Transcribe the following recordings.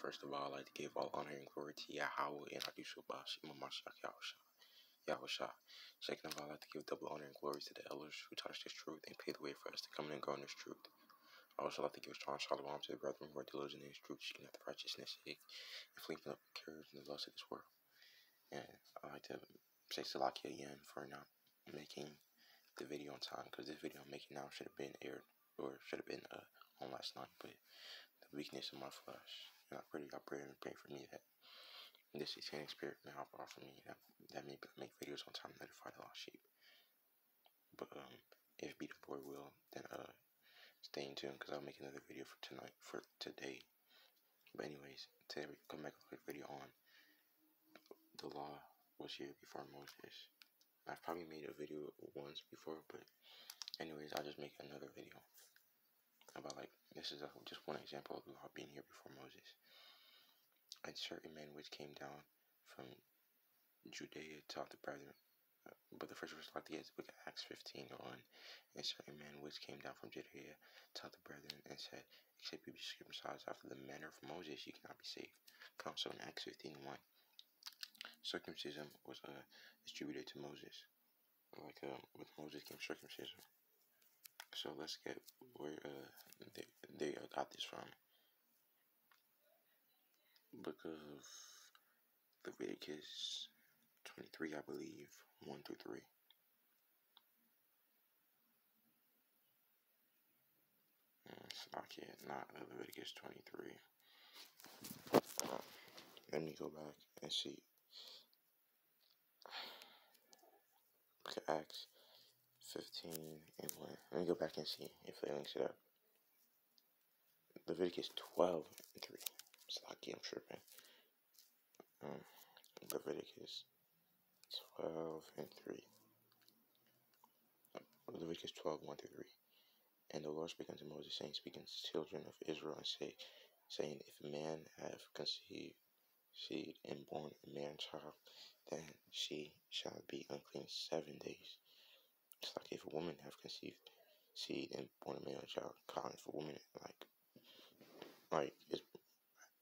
First of all, I'd like to give all honor and glory to Yahweh and Adushubah Shimamashak Yahushua. Second of all, I'd like to give double honor and glory to the elders who taught us this truth and paved the way for us to come in and grow in this truth. I also like to give a strong shalom to the brethren who are diligent in this truth, seeking after righteousness sake, and fleeing from the cares and the lust of this world. And I'd like to say Salakia again for not making the video on time, because this video I'm making now should have been aired, or should have been on last night, but the weakness of my flesh, and I pray and pray for me that this satanic spirit may help off of me, that may make videos on time and edify the lost sheep. But if be the Lord will, then stay in tune, because I'll make another video for today. But anyways, today we come back with a quick video on the law was here before Moses. I've probably made a video once before, but anyways, I'll just make another video about, like, this is just one example of the law being here before Moses. And certain men which came down from Judea taught the brethren. But the first verse like the book of Acts 15:1. And certain men which came down from Judea taught the brethren and said, except you be circumcised after the manner of Moses, you cannot be saved. So in Acts 15:1, circumcision was distributed to Moses. Like with Moses came circumcision. So let's get where they got this from. Book of Leviticus 23, I believe, 1-3. Not Leviticus 23. Let me go back and see. Book of Acts 15:1. Let me go back and see if they links it up. Leviticus 12:3. Slaki, I'm tripping. Leviticus 12:3. Leviticus 12:1-3. And the Lord spake unto Moses, saying, speak unto the children of Israel, and saying, if a man have conceived seed and born a man child, then she shall be unclean 7 days. It's like if a woman have conceived seed and born a male child, calling for woman it's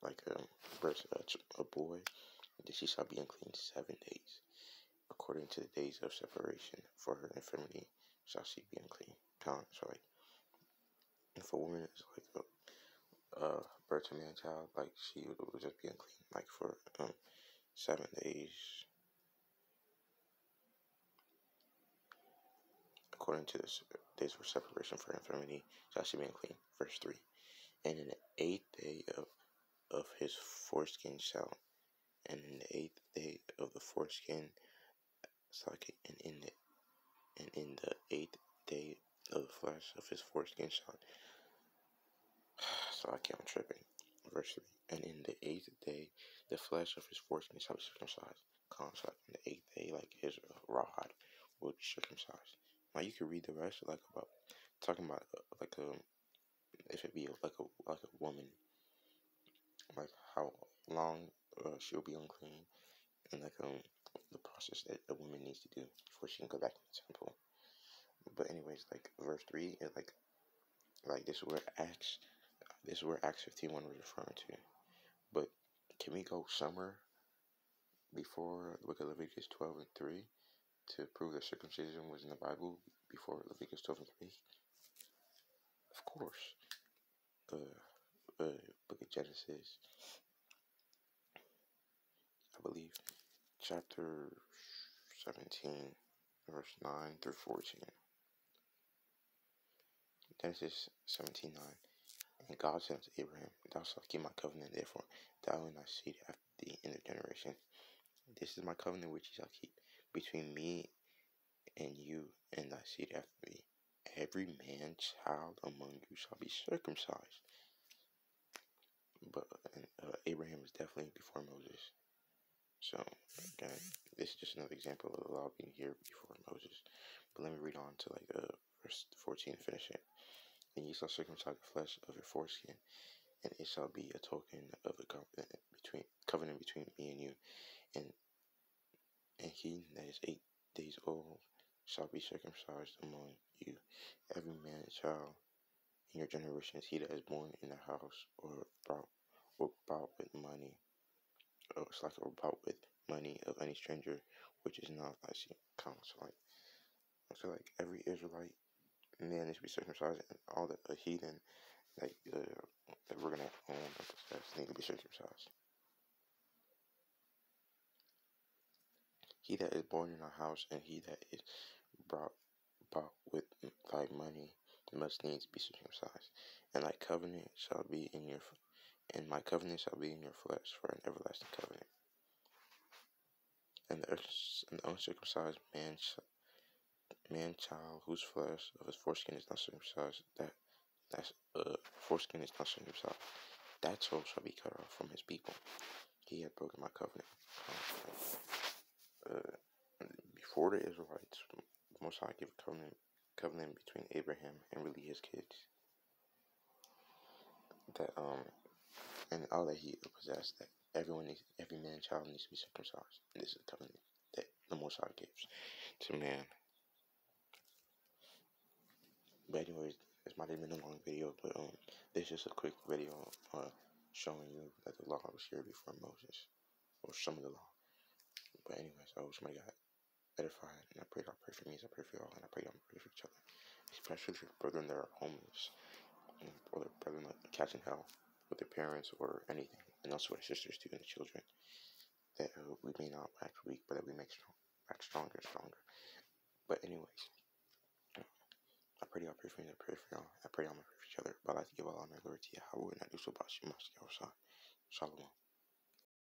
like a boy, then she shall be unclean 7 days. According to the days of separation, for her infirmity shall she be unclean. If a woman is like a birth to man child, like she would just be unclean, like for 7 days. According to the days for separation for infirmity shall she be unclean. Verse 3. And in the 8th day of his foreskin shall, and in the 8th day of the foreskin, and in the 8th day of the flesh of his foreskin shall. So I'm tripping. Verse 3. And in the 8th day, the flesh of his foreskin shall be circumcised. So in the 8th day, like his rod will be circumcised. Now you can read the rest, like about talking about if it be like a woman, like how long she'll be unclean, and like the process that a woman needs to do before she can go back to the temple. But anyways, like verse 3 is like this is where Acts 15:1 was referring to. But can we go somewhere before the book of Leviticus 12:3 to prove that circumcision was in the Bible before Leviticus 12:3? Of course. Book of Genesis, I believe, chapter 17, verse 9-14. Genesis 17:9. And God said unto Abraham, thou shalt keep my covenant, therefore, thou and thy seed after thee in their generation. This is my covenant which ye shall keep between me and you and thy seed after thee. Every man child among you shall be circumcised. But Abraham is definitely before Moses. So, again, this is just another example of the law being here before Moses. But let me read on to verse 14 to finish it. And ye shall circumcise the flesh of your foreskin, and it shall be a token of the covenant between me and you. And he that is 8 days old shall be circumcised among you. Every man and child in your generations, he that is born in the house or brought or bought with money, or slack or bought with money of any stranger, which is not thy count. So like every Israelite man needs to be circumcised, and all the heathen that we're gonna own and possess need to be circumcised. He that is born in our house, and he that is bought with thy money, must needs be circumcised. And thy covenant shall be in your, and my covenant shall be in your flesh for an everlasting covenant. And the uncircumcised man child whose flesh of his foreskin is not circumcised, that's foreskin is not circumcised, that soul shall be cut off from his people. He had broken my covenant. Before the Israelites, Most High gave a covenant between Abraham and really his kids. That and all that he possessed, that every man child needs to be circumcised. And this is the covenant that the Most High gives to man. But anyways, this might have been a long video, but this is just a quick video showing you that the law was here before Moses, or some of the law. But anyways, I hope somebody got edified, and I pray for me, as I pray for y'all, and I pray y'all pray for each other, especially for brethren that are homeless, or their brethren that are catching hell with their parents or anything, and also their sisters too, and the children, that we may not act weak, but that we act stronger and stronger. But anyways, I pray y'all pray for me, I pray for y'all, I pray y'all pray for each other, but I like to give all honor and glory to Yahweh, and I do so by Shalom.